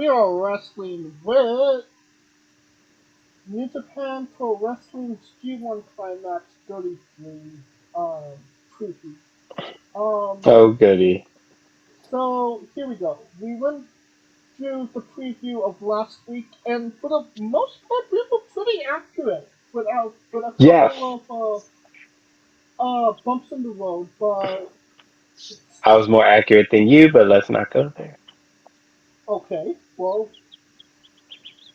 we are wrestling with New Japan Pro Wrestling's G1 Climax 33 um, preview. Um, Oh, goody. so here we go. We went through the preview of last week, and for the most part, we were pretty accurate with a Yes, couple of bumps in the road. But I was more accurate than you, but let's not go there. okay, well,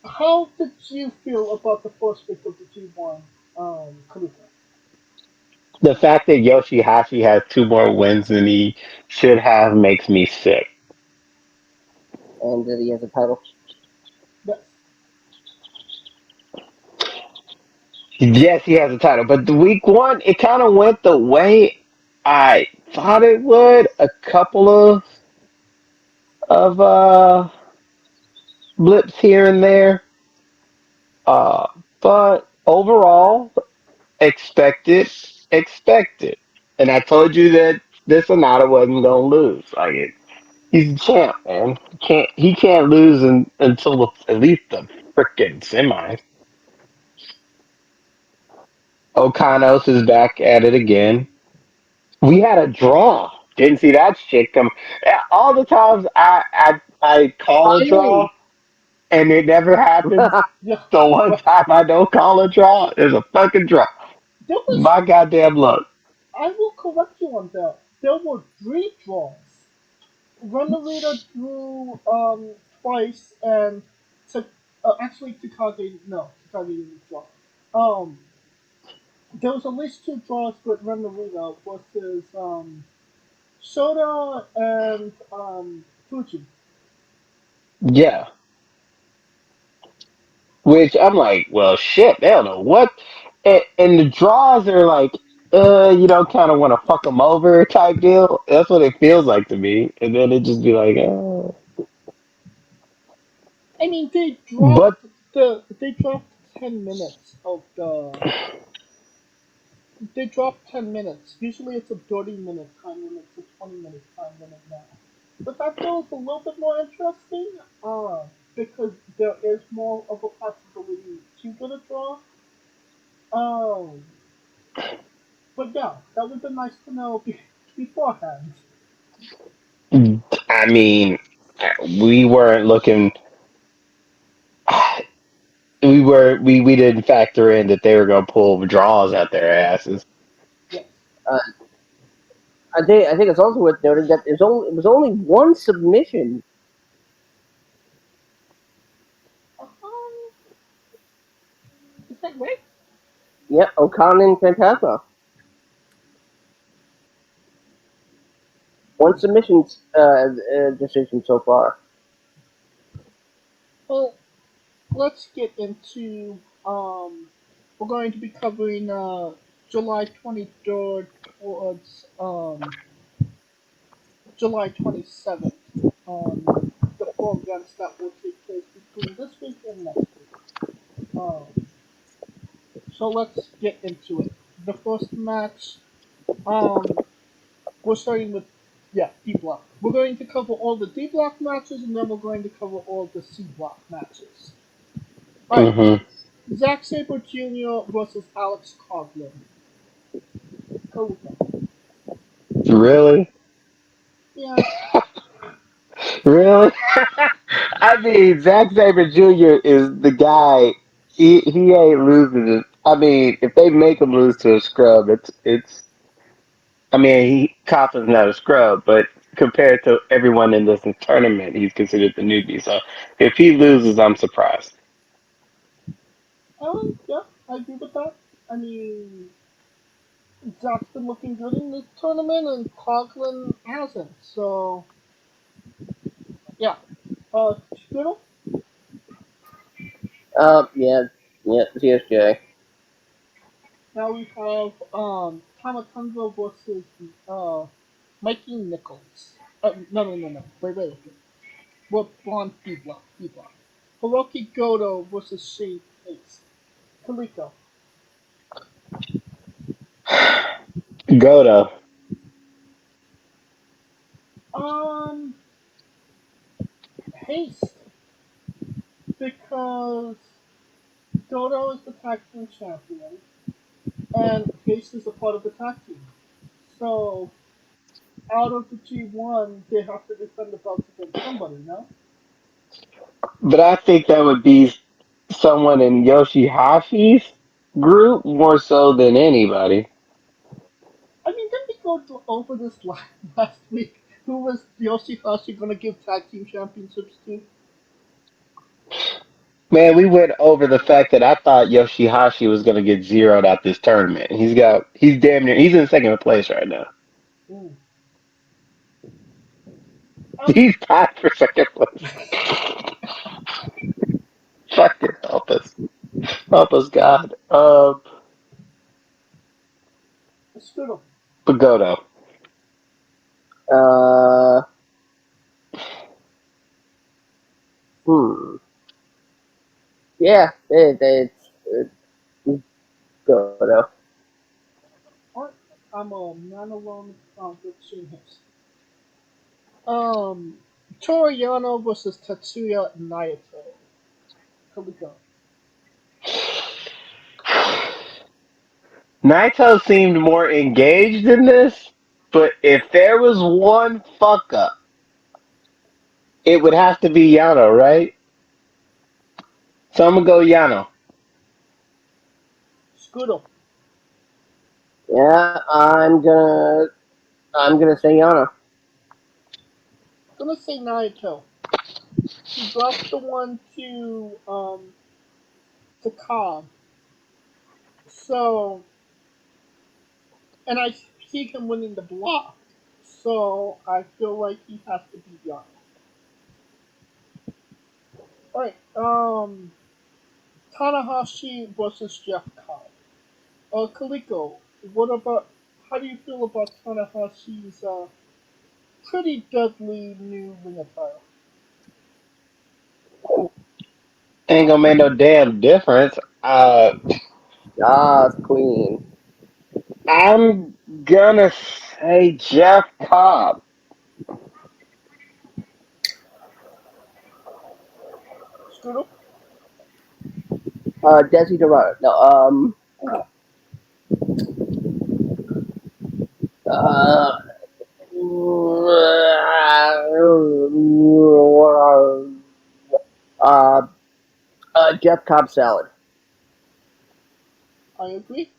how did you feel about the first week of the G1 Kaluka? The fact that Yoshihashi has two more wins than he should have makes me sick. And that he has a title. Yes. Yes, he has a title, but the week one, it kind of went the way I thought it would. A couple of blips here and there, uh, but overall, expected, expected. And I told you that this Sonata wasn't gonna lose. He's a champ, man. He can't lose until at least the frickin' semis. Okanos is back at it again. We had a draw. Didn't see that shit come. Yeah, all the times I call a draw Finally! and it never happens. Yeah. The one Well, time I don't call a draw is a fucking draw. there was. My goddamn luck. I will correct you on that. There were three draws. Renovator drew twice, and took actually Takagi no Takagi didn't draw. Um, there was at least two draws with Renovator versus Soda and Fuji. Yeah. Which I'm like, well, shit, they don't know what. And the draws are like, you don't kind of want to fuck them over type deal. That's what it feels like to me. And then it just be like, I mean, but they dropped 10 minutes of the they dropped 10 minutes. Usually it's a 30-minute time limit to 20-minute time limit now. But that feels a little bit more interesting, because there is more of a possibility to get a draw. Um, but yeah, that would have been nice to know beforehand. I mean, we weren't looking. We didn't factor in that they were gonna pull draws at their asses. Yes. Uh, I think it's also worth noting that it was only one submission. Is that right? Yep, O'Connor and Fantasma. One submission decision so far. Well, let's get into we're going to be covering July 23rd towards July 27th. The four events that will take place between this week and next week. So let's get into it. The first match, um, we're starting with D block. We're going to cover all the D block matches, and then we're going to cover all the C block matches. All right, Hmm. Zack Sabre Jr. versus Alex Coughlin. Go with that. Really, Yeah. really. I mean, Zack Sabre Jr. is the guy. He ain't losing it. I mean, if they make him lose to a scrub, it's. I mean, Coughlин's not a scrub, but compared to everyone in this tournament, he's considered the newbie. So if he loses, I'm surprised. Yeah, I agree with that. I mean, Zach's been looking good in this tournament, and Coughlin hasn't. So, yeah. Squirtle? Yeah, yeah, CSJ. Now we have Tamatonga versus Mikey Nichols. No. Wait. We're on B block. B block. Hiroki Goto versus Shane Pace. Kaliko. Goto. Um, Pace. because Dodo is the tag team champion, and Ace is a part of the tag team. So out of the G1, they have to defend the belts against somebody, no? But I think that would be someone in Yoshihashi's group more so than anybody. I mean, didn't we go over this last week? Who was Yoshihashi going to give tag team championships to? Man, we went over the fact that I thought Yoshihashi was gonna get zeroed out this tournament. He's damn near he's in second place right now. Mm. He's tied for second place. Fucking help us, God. Strudel. Pagoda. Uh, hmm. Yeah, it's good though. Alright, I'm a man alone with Shin Hips. Toriano versus Tetsuya Naito. Kaliko. Naito seemed more engaged in this, but if there was one fuck up, it would have to be Yano, right? So I'm gonna go Yano. Scooter. Yeah, I'm gonna say Yana. Gonna say Naito. He dropped the one to Cobb. So, and I see him winning the block. So I feel like he has to be Yano. Alright, Tanahashi versus Jeff Cobb. Kaliko, what about, how do you feel about Tanahashi's pretty deadly new ring attire? Ain't gonna make no damn difference. Ah, Queen. I'm gonna say Jeff Cobb. Scooter? Desi Dorado. No, uh, uh, Jeff Cobb salad. I agree.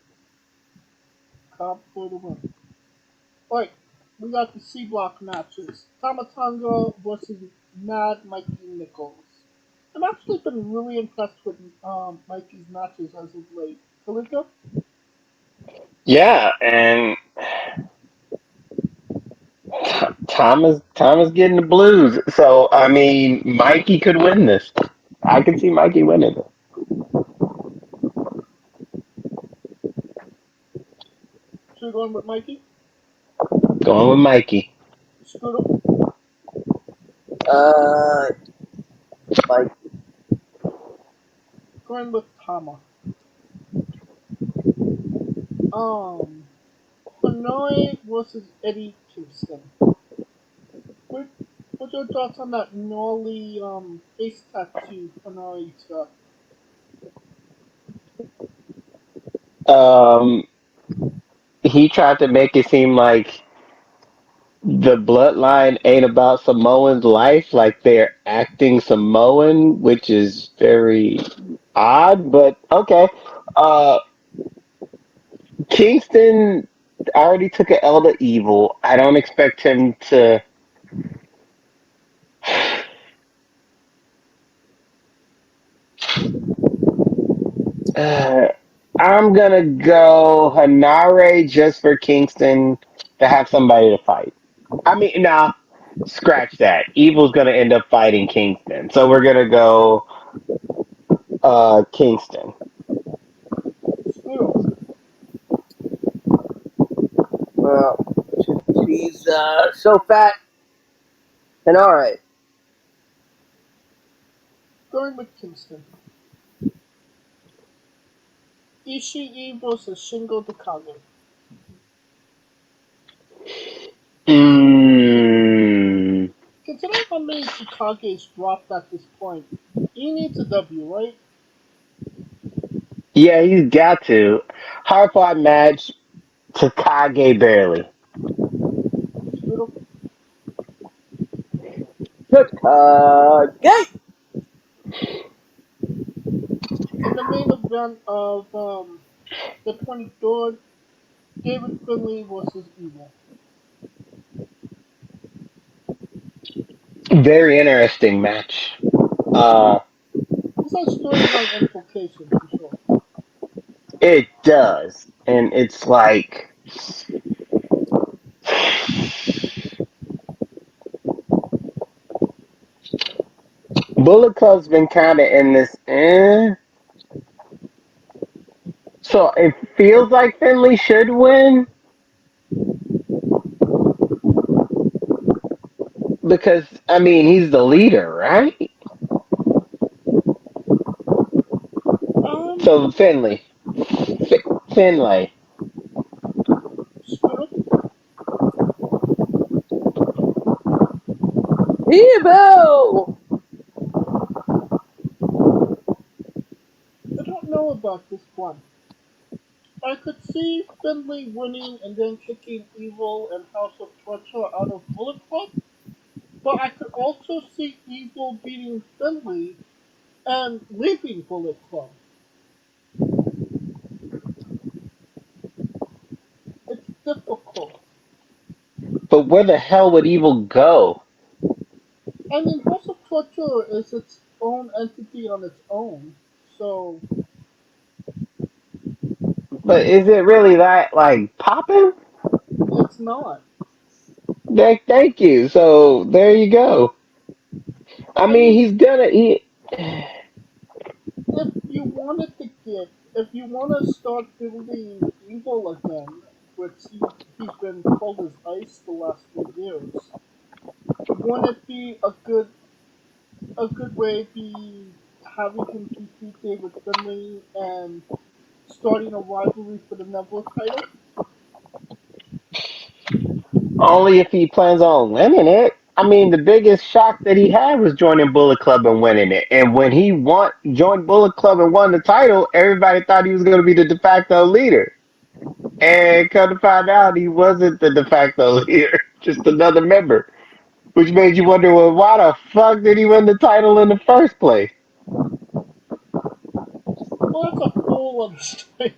Cobb for the win. Alright, we got the C block matches. Tamatanga versus Mad Mikey Nichols. I've actually been really impressed with Mikey's matches as of late. Kaliko? Yeah, and Tom is getting the blues. So I mean, Mikey could win this. I can see Mikey winning it. So you're going with Mikey? Going with Mikey. Scooter? Uh, like, Going with Tama. Um, Hanoi versus Eddie Kingston. What, what's your thoughts on that gnarly face tattoo Hanoi got? Um, he tried to make it seem like the bloodline ain't about Samoan's life, like they're acting Samoan, which is very odd, but okay. Uh, Kingston already took an L to Evil. I don't expect him to. Uh, I'm gonna go Hanare just for Kingston to have somebody to fight. I mean, nah, scratch that. Evil's gonna end up fighting Kingston, so we're gonna go Kingston. Scooter. well, she's so fat and all right. Going with Kingston. Ishii versus Shingo Takagi. Mm, Considering how many Takages dropped at this point, He needs a W, right? Yeah, he's got to. Hard fought match. Takage barely. Little Takage! in the main event of the 23rd, David Finlay versus Evil. Very interesting match. Uh, This has storyline implications for sure. it does, and it's like Bullet Club's been kind of in this. So it feels like Finley should win because I mean he's the leader, right? Um, So Finley. Squirrel, Evil! I don't know about this one. I could see Finlay winning and then kicking Evil and House of Torture out of Bullet Club, but I could also see Evil beating Finlay and leaving Bullet Club. It's difficult. But where the hell would Evil go? I mean, House of Torture is its own entity on its own, so But is it really that like popping? it's not. Thank you. So there you go. I I mean, mean, he's gonna. if you want to start building Evil again, which he's been cold as ice the last few years, wouldn't it be a good way be having him defeat David Finlay and starting a rivalry for the Neville title? Only if he plans on winning it. I mean, the biggest shock that he had was joining Bullet Club and winning it. And when he joined Bullet Club and won the title, everybody thought he was going to be the de facto leader. And come to find out, he wasn't the de facto leader, just another member. Which made you wonder, well, why the fuck did he win the title in the first place? Well, that's a whole other story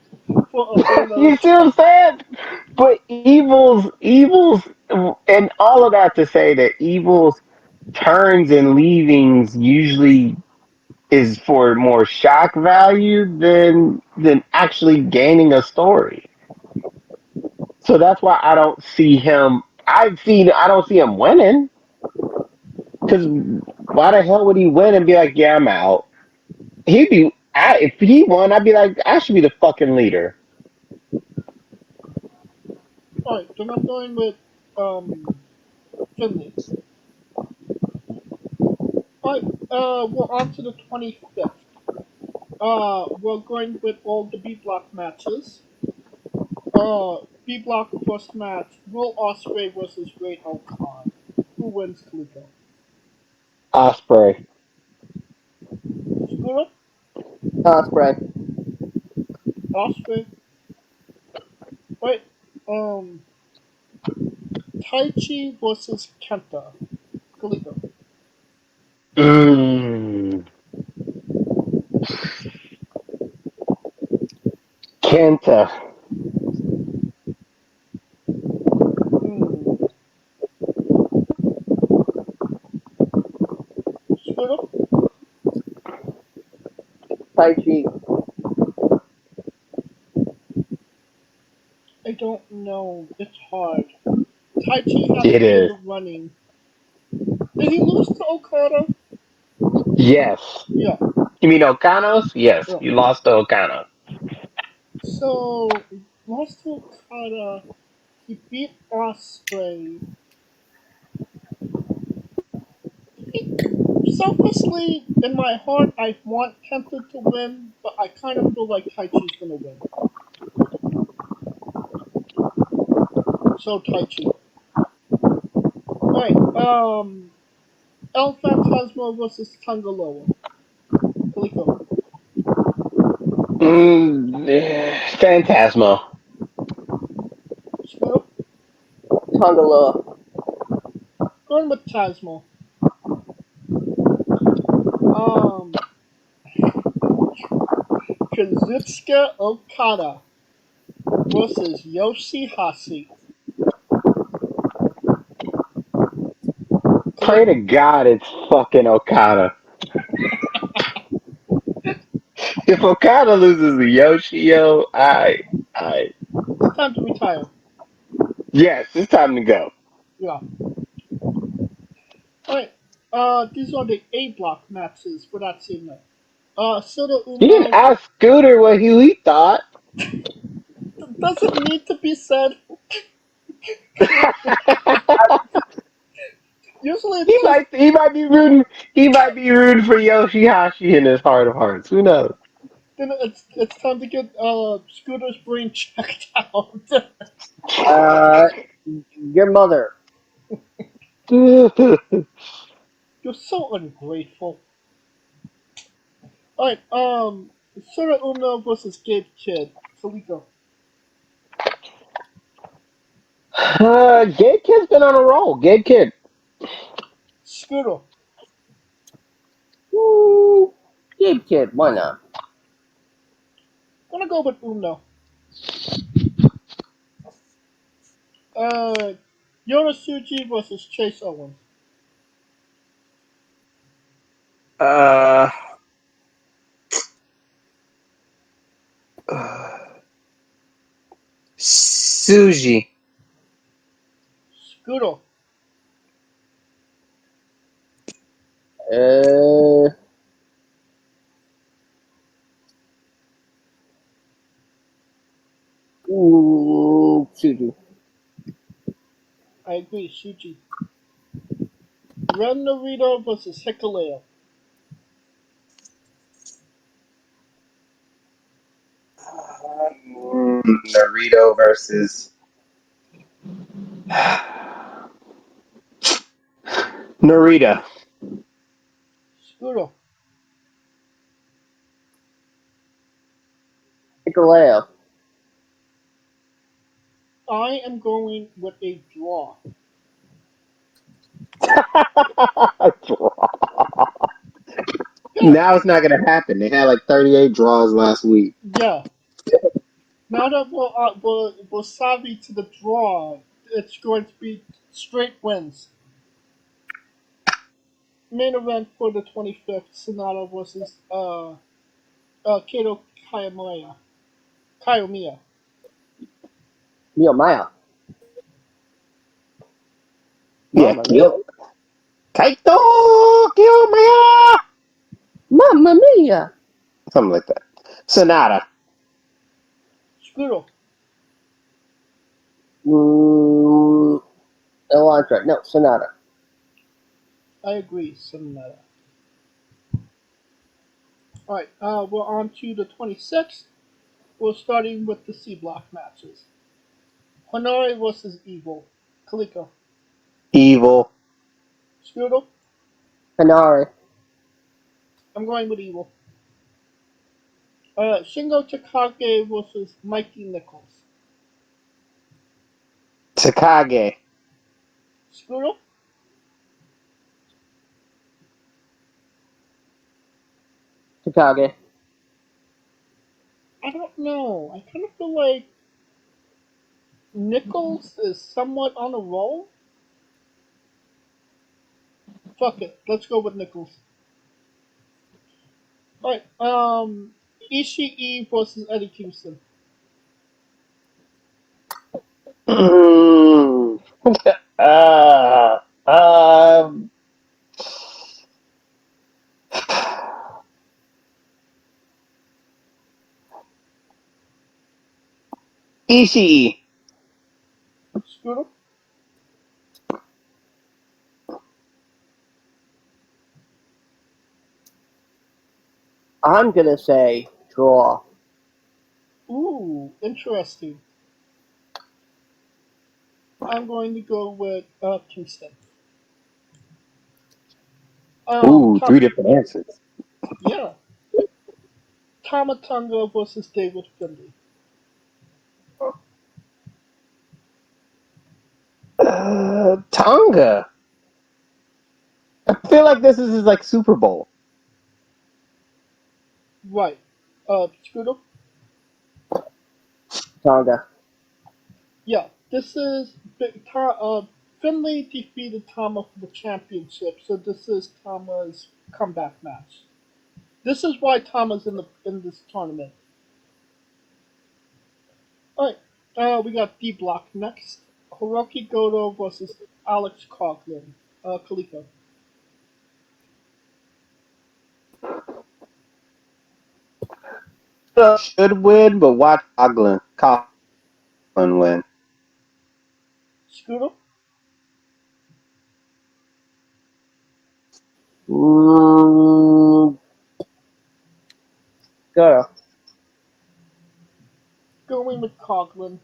for a whole other You see what I'm time. saying? But evils, and all of that to say that evils turns and leavings usually is for more shock value than actually gaining a story. So that's why I don't see him. I don't see him winning because why the hell would he win and be like, yeah, I'm out? If he won, I'd be like, I should be the fucking leader. Alright, then I'm going with Finlay. Alright, we're on to the 25th. We're going with all the B block matches. B block first match: Will Ospreay versus Great Khan. Who wins, Kaliko? Osprey. Skura? Osprey. Ospreay? Right. Um, Taichi versus Kenta. Kaliko. Mm, Kenta. Hmm. Skura? Tai Chi. I don't know. It's hard. Taichi has It been in is. the running. Did he lose to Okada? Yes. Yeah. You mean Okanos? Yes. Yeah. You lost to Okano. So, lost to Okada. He beat Osprey. Selfishly, in my heart, I want Kenta to win, but I kind of feel like Taichi's gonna win. So Taichi. Alright, El Phantasmo versus Tangaloa. Phantasmo. Scooter? Tongaloa. Going with Tasmo. Um, Kazuchika Okada versus Yoshihashi. Pray to God it's fucking Okada. If Okada loses to Yoshio, I, It's time to retire. yes, it's time to go. Yeah. Alright. These are the A block matches for that same night. Soda You didn't Uno ask Scooter what he thought. doesn't need to be said. Usually it's just he might be rooting for Yoshihashi in his heart of hearts. Who knows? then it's time to get Scooter's brain checked out. Uh, your mother. You're so ungrateful. Alright, Soda Uno versus Gabe Kidd. Kaliko. Gabe Kid's been on a roll. Gabe Kid. Scooter. Woo. Gabe Kid. Why not? Gonna go with Uno. Uh, Yonosuji versus Chase Owens. Uh, Suji. Scooter. Uh, Suji. I agree, Shuji. Ren Narita versus Hikuleo. Naruto versus Narita. Scooter. Hikuleo. I am going with a draw. Yeah, Now it's not gonna happen. They had like 38 draws last week. yeah. Now that we're savvy to the draw, it's going to be straight wins. Main event for the 25th, Sonata versus Kato Kiyomiya. Kiyomiya. Mia. Yeah, Mamma mia. Kyo. Kaito Kiyomaya! Mamma mia. Something like that. Sonata. Scooter. Elantra. No, Sonata. I agree, Sonata. Alright, we're on to the 26th. We're starting with the C block matches. Honore versus Evil. Kaliko. Evil. Scooter. Hanare. I'm going with Evil. Shingo Takagi versus Mikey Nichols. Takage. Scooter. Takage. I don't know. I kind of feel like Nichols is somewhat on a roll. Fuck it. Let's go with Nichols. Alright, Ishii versus Eddie Kingston. Mm. uh, um, Ishii. Scooter. I'm gonna say draw. Ooh, interesting. I'm going to go with Kingston. Ooh, Top, three different answers. yeah. Tamatonga versus David Finley. Tonga. I feel like this is his like Super Bowl. Right. Scooter? Tonga. Yeah, this is Finley defeated Tama for the championship, so this is Tama's comeback match. This is why Tama's in this tournament. Alright, we got D Block next. Hiroki Goto versus Alex Coughlin. Kaliko. Should win, but watch Coughlin win. Scooter? Mm, Go. Going with Coughlin.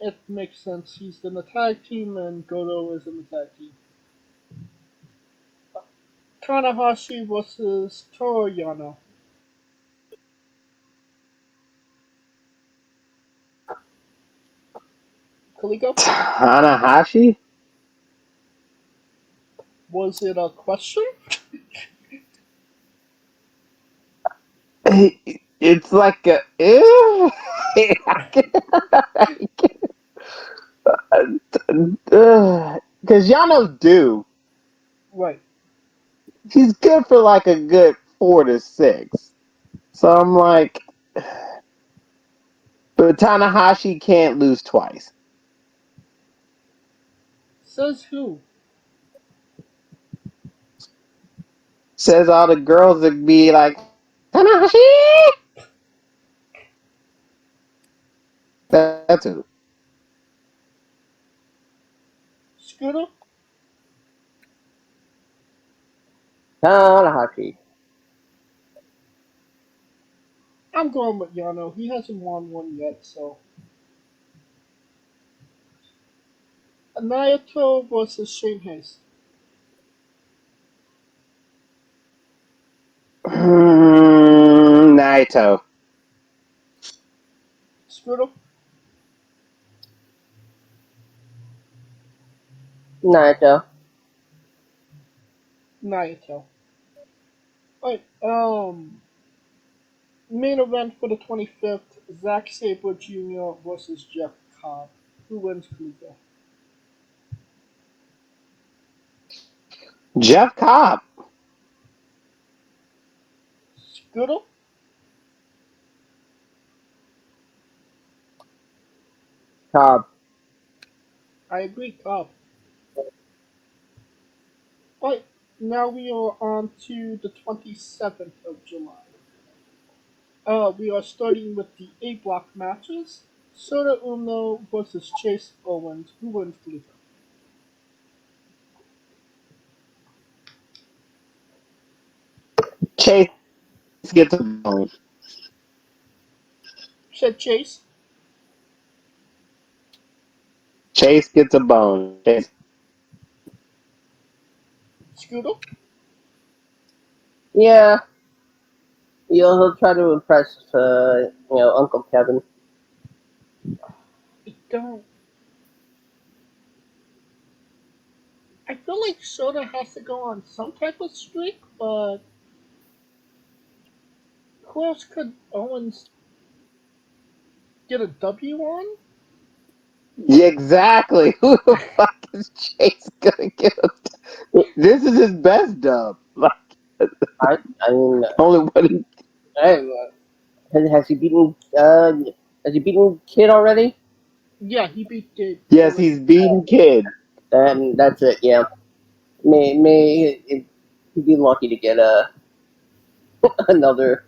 It makes sense. He's in the tag team and Goto is in the tag team. Tanahashi versus Toru Yano. Kaliko? Tanahashi? Was it a question? It's like a because Yano's due. Right. He's good for like a good 4 to 6. So I'm like, but Tanahashi can't lose twice. Says who? Says all the girls would be like, Tanahashi. That's who. Scooter? Tanahashi. I'm going with Yano. He hasn't won one yet, so. Naito versus Shane Hayes. Naito. Scooter? Naito. Naito. Alright, main event for the 25th, Zack Sabre Jr. versus Jeff Cobb. Who wins, Kaliko? Jeff Cobb. Scooter? Cobb. I agree, Cobb. Alright, now we are on to the 27th of July. We are starting with the A block matches. Sota Umno versus Chase Owens. Who wins, Kaliko? Chase gets a bone. Said Chase. Chase gets a bone. Chase. Scooter? Yeah. He'll try to impress, Uncle Kevin. I don't. I feel like Sota has to go on some type of streak, but who else could Owens get a W on? Yeah, exactly. Who the fuck is Chase gonna get? This is his best dub. Like I mean, only one. hey, has he beaten? Has he beaten Kid already? Yeah, he beat Gabe Yes, already. he's beaten Kid. Then that's it. Yeah. He'd be lucky to get another.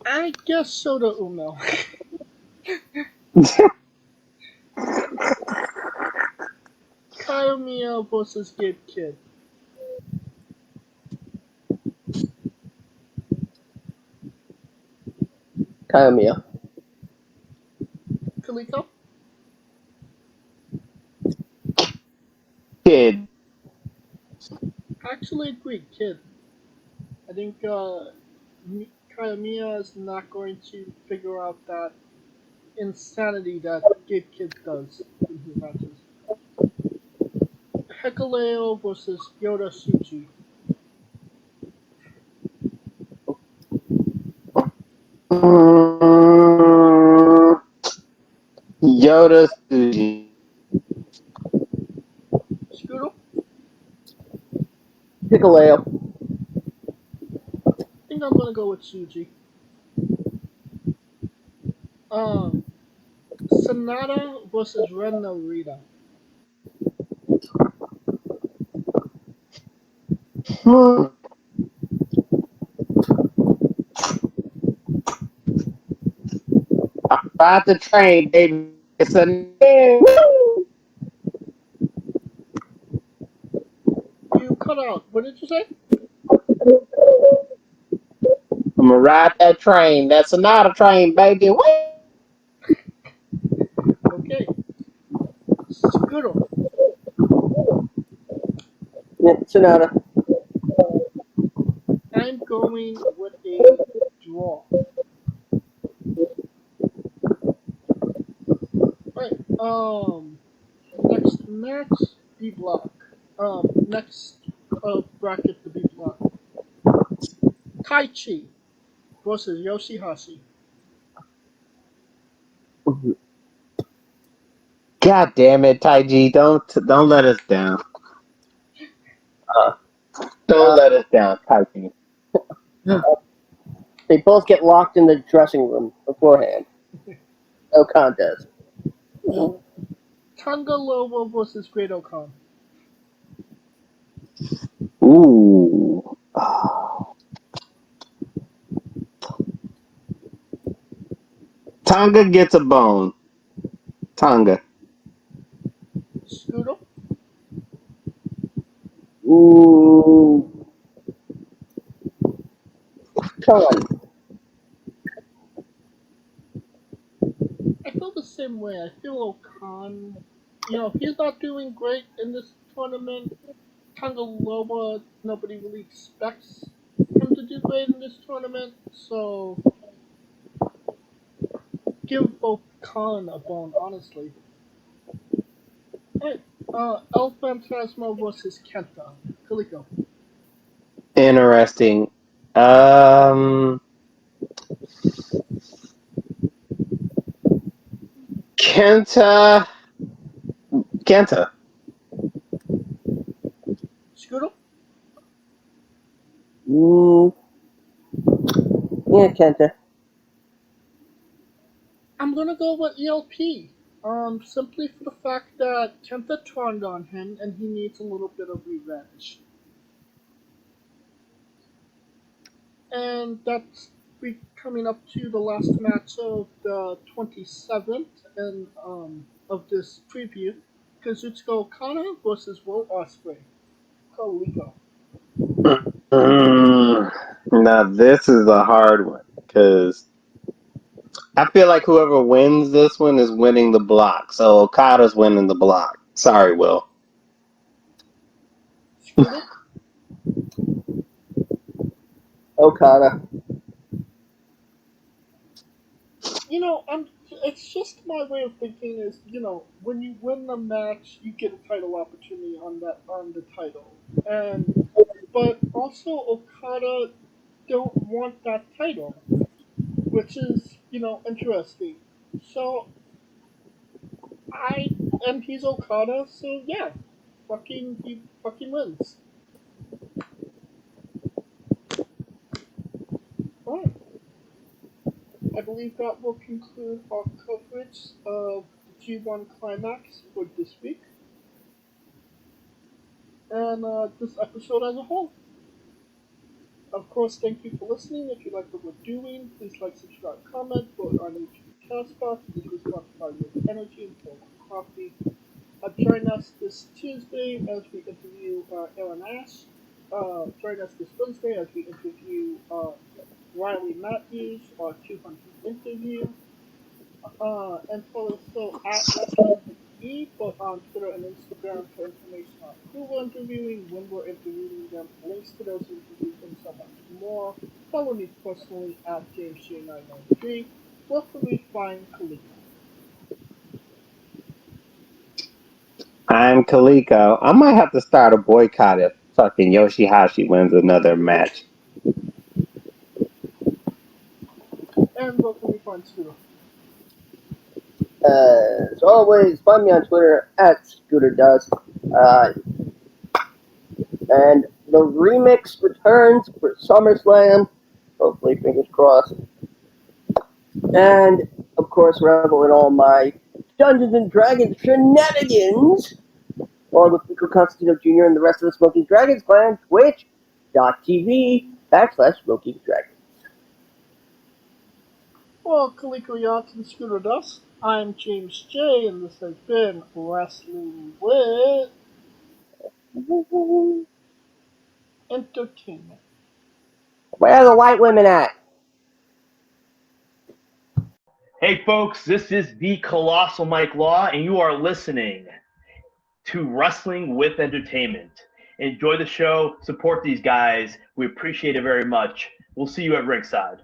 I guess Sota Umno. Kiyomiya versus Gabe Kidd. Kiyomiya. Kaliko? Kid. Actually, agreed, kid. I think Kayamiya is not going to figure out that insanity that Gabe Kid does in his matches. Hikuleo versus Yoda Tsuji. Mm, Yoda Suji. Scooter? Hikuleo. I think I'm gonna go with Tsuji. Um, Sonata versus Ren Narita. Hmm. Ride the train, baby. It's a woo! You cut out. What did you say? I'm gonna ride that train. That's not a train, baby. Woo! Okay. Scooter. Yeah, Sonata. I'm going with a draw. Alright. Next match, B block. Next bracket, the B block. Tai Chi versus Yoshihashi. God damn it, Taiji. Don't let us down. Uh, Don't let us down, Taiji. they both get locked in the dressing room beforehand. No contest. Tanga Lobo versus Great Okan. Ooh. Tonga gets a bone. Tonga. Scooter. Ooh. Come on. I feel the same way. I feel Okan, he's not doing great in this tournament. Tanga Lobo, nobody really expects him to do great in this tournament, so give both Khan a bone, honestly. Alright, El Phantasmo versus Kenta. Kaliko. Interesting. Um, Kenta. Kenta. Scooter? Mm, yeah, Kenta. I'm gonna go with ELP. Simply for the fact that Kenta turned on him and he needs a little bit of revenge. And that's coming up to the last match of the 27th and of this preview. Kazuchika Okada versus Will Ospreay. Kaliko. Now this is a hard one because I feel like whoever wins this one is winning the block. So Okada's winning the block. Sorry, Will. Scooter? Okada. It's just my way of thinking is, when you win the match, you get a title opportunity on the title. But also Okada don't want that title, which is, interesting. So and he's Okada, so yeah, he fucking wins. Alright, I believe that will conclude our coverage of the G1 Climax for this week, and this episode as a whole. Of course, thank you for listening. If you like what we're doing, please like, subscribe, comment, vote on each Castbox. This was sponsored by With Energy and Full Coffee. Join us this Tuesday as we interview Aaron Ash. Join us this Wednesday as we interview Riley Matthews, our 200th interview. And follow us so at Wrestling both on Twitter and Instagram for information on who we're interviewing, when we're interviewing them, links to those interviews, and so much more. Follow me personally at JamesJ993. Where can we find Kaliko? I'm Kaliko. I might have to start a boycott if fucking Yoshihashi wins another match. And where can we find Scooter? As always, find me on Twitter at ScooterDust. And the remix returns for SummerSlam. Hopefully, fingers crossed. And, of course, revel in all my Dungeons and Dragons shenanigans, along with Nico Constantino Jr. and the rest of the Smoking Dragons clan, twitch.tv/Smoking Dragons. Well, Kaliko Yacht and Scooter Dust. I'm James J, and this has been Wrestling with Entertainment. Where are the white women at? Hey, folks, this is the Colossal Mike Law, and you are listening to Wrestling with Entertainment. Enjoy the show. Support these guys. We appreciate it very much. We'll see you at ringside.